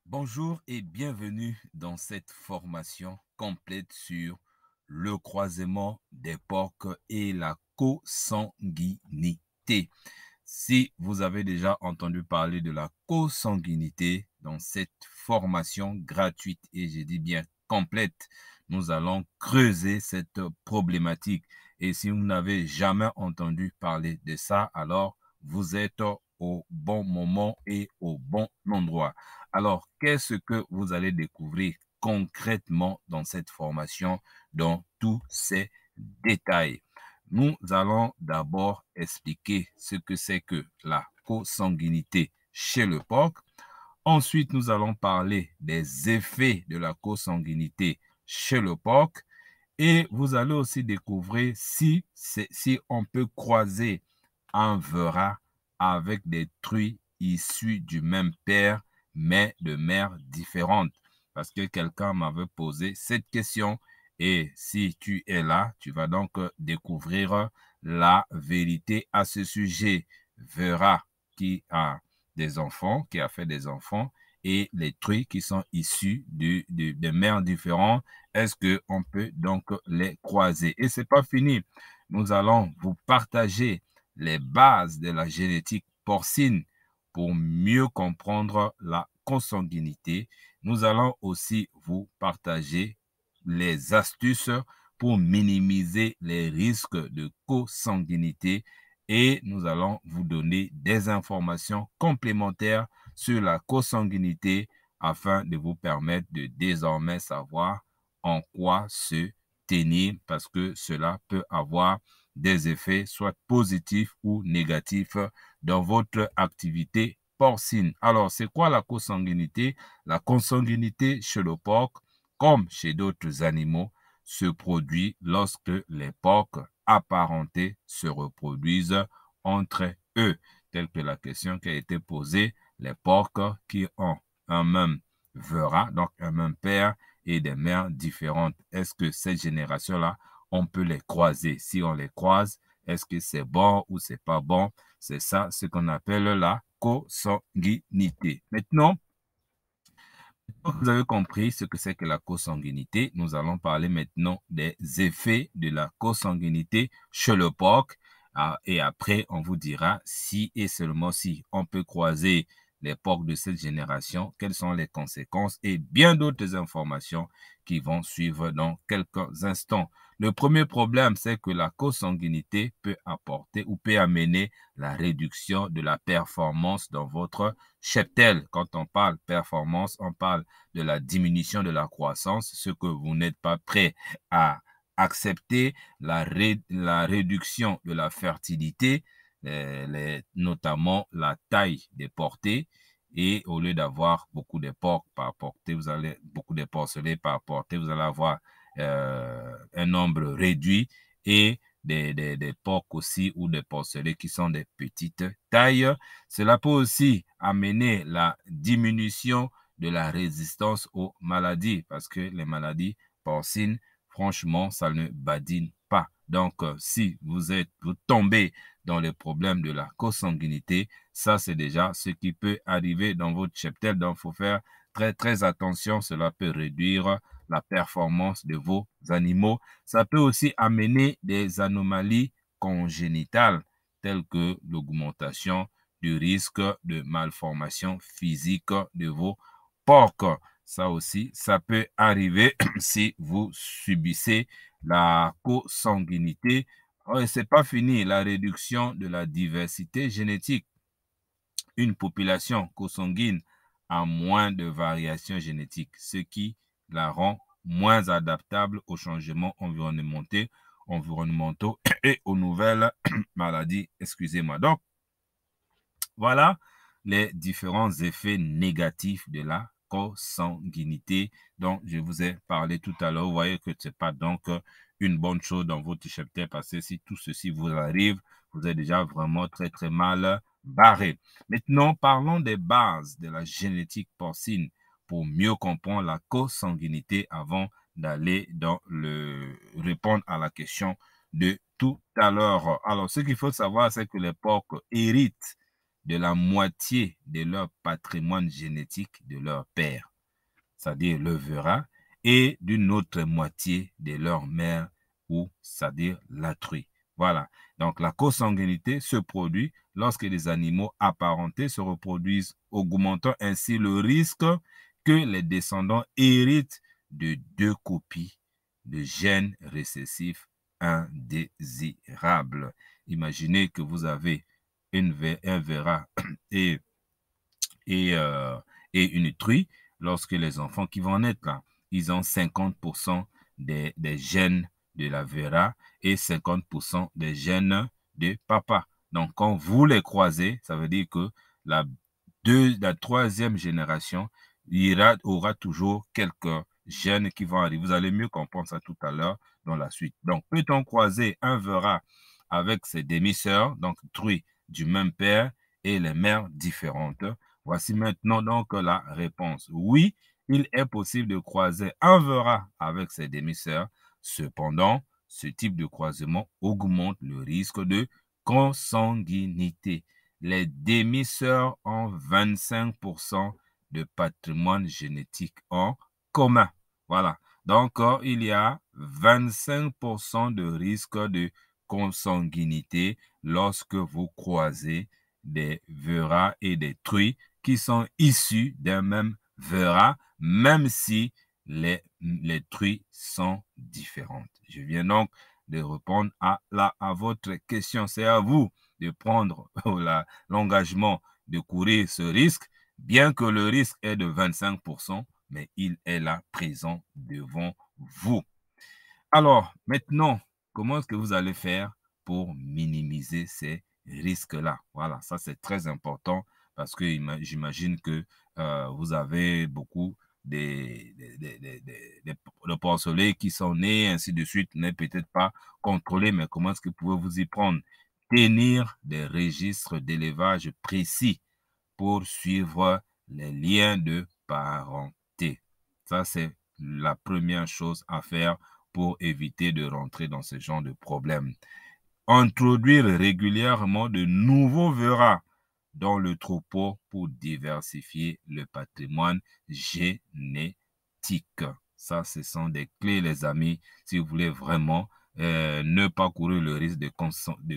Bonjour et bienvenue dans cette formation complète sur le croisement des porcs et la consanguinité. Si vous avez déjà entendu parler de la consanguinité dans cette formation gratuite, et je dis bien complète, nous allons creuser cette problématique. Et si vous n'avez jamais entendu parler de ça, alors vous êtes au bon moment et au bon endroit. Alors, qu'est-ce que vous allez découvrir concrètement dans cette formation, dans tous ces détails? Nous allons d'abord expliquer ce que c'est que la consanguinité chez le porc. Ensuite, nous allons parler des effets de la consanguinité chez le porc. Et vous allez aussi découvrir si on peut croiser un verin avec des truies issues du même père, mais de mères différentes. Parce que quelqu'un m'avait posé cette question. Et si tu es là, tu vas donc découvrir la vérité à ce sujet. Vera qui a des enfants, qui a fait des enfants, et les truies qui sont issues de mères différentes, est-ce qu'on peut donc les croiser? Et ce n'est pas fini. Nous allons vous partager les bases de la génétique porcine pour mieux comprendre la consanguinité. Nous allons aussi vous partager les astuces pour minimiser les risques de consanguinité et nous allons vous donner des informations complémentaires sur la consanguinité afin de vous permettre de désormais savoir en quoi se tenir parce que cela peut avoir des effets soit positifs ou négatifs dans votre activité porcine. Alors, c'est quoi la consanguinité? La consanguinité chez le porc, comme chez d'autres animaux, se produit lorsque les porcs apparentés se reproduisent entre eux, telle que la question qui a été posée, les porcs qui ont un même verin, donc un même père et des mères différentes. Est-ce que cette génération-là, on peut les croiser? Si on les croise, est-ce que c'est bon ou c'est pas bon? C'est ça ce qu'on appelle la consanguinité. Maintenant, vous avez compris ce que c'est que la consanguinité. Nous allons parler maintenant des effets de la consanguinité chez le porc. Et après, on vous dira si et seulement si on peut croiser les porcs de cette génération, quelles sont les conséquences et bien d'autres informations qui vont suivre dans quelques instants. Le premier problème, c'est que la consanguinité peut apporter ou peut amener la réduction de la performance dans votre cheptel. Quand on parle performance, on parle de la diminution de la croissance, ce que vous n'êtes pas prêt à accepter, la réduction de la fertilité, notamment la taille des portées. Et au lieu d'avoir beaucoup de porcs par portée, vous allez beaucoup de porcelets par portée, vous allez avoir un nombre réduit et des porcs aussi ou des porcelets qui sont des petites tailles. Cela peut aussi amener la diminution de la résistance aux maladies parce que les maladies porcines, franchement, ça ne badine pas. Donc, si vous tombez dans les problèmes de la consanguinité, ça, c'est déjà ce qui peut arriver dans votre cheptel. Donc, il faut faire très, très attention. Cela peut réduire la performance de vos animaux. Ça peut aussi amener des anomalies congénitales telles que l'augmentation du risque de malformation physique de vos porcs. Ça aussi, ça peut arriver si vous subissez la consanguinité. Et c'est pas fini, la réduction de la diversité génétique. Une population consanguine a moins de variations génétiques, ce qui la rend moins adaptable aux changements environnementaux et aux nouvelles maladies. Excusez-moi. Donc, voilà les différents effets négatifs de la consanguinité dont je vous ai parlé tout à l'heure. Vous voyez que ce n'est pas donc une bonne chose dans votre cheptel parce que si tout ceci vous arrive, vous êtes déjà vraiment très, très mal barré. Maintenant, parlons des bases de la génétique porcine pour mieux comprendre la consanguinité avant d'aller dans répondre à la question de tout à l'heure. Alors, ce qu'il faut savoir, c'est que les porcs héritent de la moitié de leur patrimoine génétique de leur père, c'est-à-dire le vera, et d'une autre moitié de leur mère, ou c'est-à-dire la truie. Voilà. Donc la consanguinité se produit lorsque les animaux apparentés se reproduisent, augmentant ainsi le risque que les descendants héritent de deux copies de gènes récessifs indésirables. Imaginez que vous avez un vera et, et, euh, et une truie. Lorsque les enfants qui vont naître là, ils ont 50% des gènes de la vera et 50% des gènes de papa. Donc, quand vous les croisez, ça veut dire que la, la troisième génération aura toujours quelques gènes qui vont arriver. Vous allez mieux comprendre ça tout à l'heure dans la suite. Donc, peut-on croiser un vera avec ses demi-sœurs, donc truie du même père et les mères différentes? Voici maintenant donc la réponse. Oui, il est possible de croiser un vera avec ses demi-sœurs. Cependant, ce type de croisement augmente le risque de consanguinité. Les demi-sœurs ont 25% de patrimoine génétique en commun. Voilà. Donc, il y a 25% de risque de consanguinité lorsque vous croisez des veras et des truies qui sont issus d'un même vera, même si les truies sont différentes. Je viens donc de répondre à votre question. C'est à vous de prendre l'engagement de courir ce risque, bien que le risque est de 25%, mais il est là présent devant vous. Alors, maintenant, comment est-ce que vous allez faire pour minimiser ces risques-là? Voilà, ça c'est très important parce que j'imagine que vous avez beaucoup de porcelets qui sont nés, ainsi de suite, n'est peut-être pas contrôlé, mais comment est-ce que vous pouvez vous y prendre? Tenir des registres d'élevage précis pour suivre les liens de parenté. Ça, c'est la première chose à faire pour éviter de rentrer dans ce genre de problème. Introduire régulièrement de nouveaux veras dans le troupeau pour diversifier le patrimoine génétique. Ça, ce sont des clés, les amis, si vous voulez vraiment ne pas courir le risque de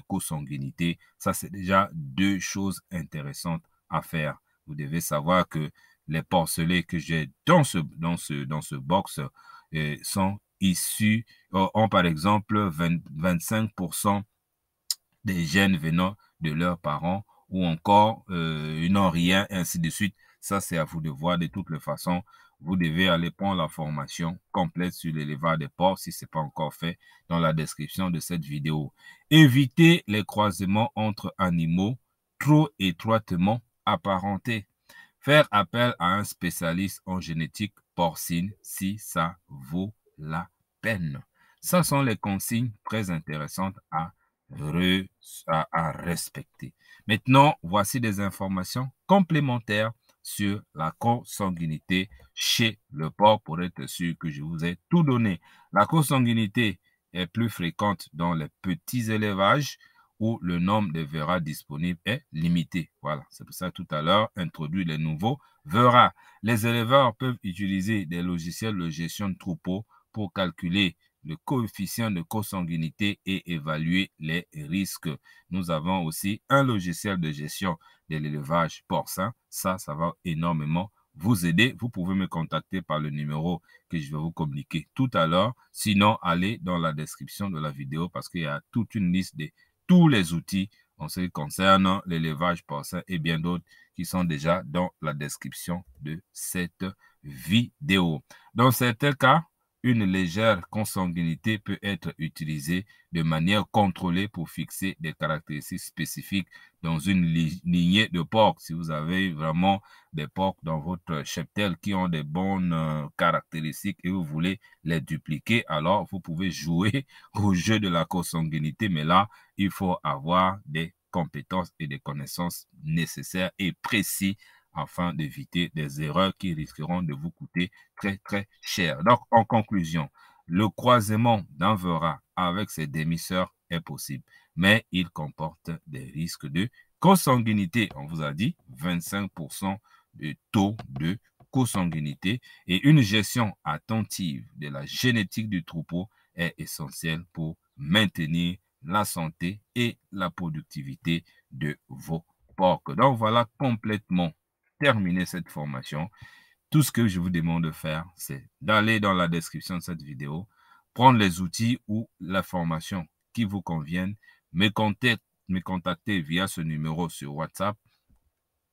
consanguinité. Ça, c'est déjà deux choses intéressantes à faire. Vous devez savoir que les porcelets que j'ai dans ce box sont issus, ont par exemple 25% des gènes venant de leurs parents, ou encore ils n'ont rien, ainsi de suite. Ça, c'est à vous de voir. De toutes les façons, vous devez aller prendre la formation complète sur l'élevage des porcs, si ce n'est pas encore fait, dans la description de cette vidéo. Évitez les croisements entre animaux trop étroitement apparentés. Faire appel à un spécialiste en génétique porcine si ça vaut la peine. Ce sont les consignes très intéressantes à respecter. Maintenant, voici des informations complémentaires sur la consanguinité chez le porc pour être sûr que je vous ai tout donné. La consanguinité est plus fréquente dans les petits élevages où le nombre de veras disponibles est limité. Voilà, c'est pour ça tout à l'heure, introduire les nouveaux veras. Les éleveurs peuvent utiliser des logiciels de gestion de troupeaux pour calculer le coefficient de consanguinité et évaluer les risques. Nous avons aussi un logiciel de gestion de l'élevage porcin. Ça va énormément vous aider. Vous pouvez me contacter par le numéro que je vais vous communiquer tout à l'heure. Sinon, allez dans la description de la vidéo parce qu'il y a toute une liste de tous les outils en ce qui concerne l'élevage porcin et bien d'autres qui sont déjà dans la description de cette vidéo. Dans certains cas, une légère consanguinité peut être utilisée de manière contrôlée pour fixer des caractéristiques spécifiques dans une lignée de porcs. Si vous avez vraiment des porcs dans votre cheptel qui ont des bonnes caractéristiques et vous voulez les dupliquer, alors vous pouvez jouer au jeu de la consanguinité, mais là, il faut avoir des compétences et des connaissances nécessaires et précises afin d'éviter des erreurs qui risqueront de vous coûter très, très cher. Donc, en conclusion, le croisement d'un vera avec ses demi-sœurs est possible, mais il comporte des risques de Consanguinité, on vous a dit 25% de taux de consanguinité et une gestion attentive de la génétique du troupeau est essentielle pour maintenir la santé et la productivité de vos porcs. Donc voilà complètement terminé cette formation. Tout ce que je vous demande de faire, c'est d'aller dans la description de cette vidéo, prendre les outils ou la formation qui vous conviennent, me contacter via ce numéro sur WhatsApp,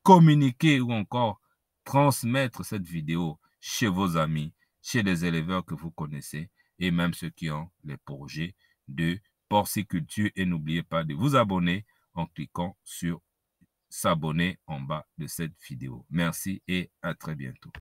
communiquer ou encore transmettre cette vidéo chez vos amis, chez les éleveurs que vous connaissez et même ceux qui ont les projets de porciculture. Et n'oubliez pas de vous abonner en cliquant sur s'abonner en bas de cette vidéo. Merci et à très bientôt.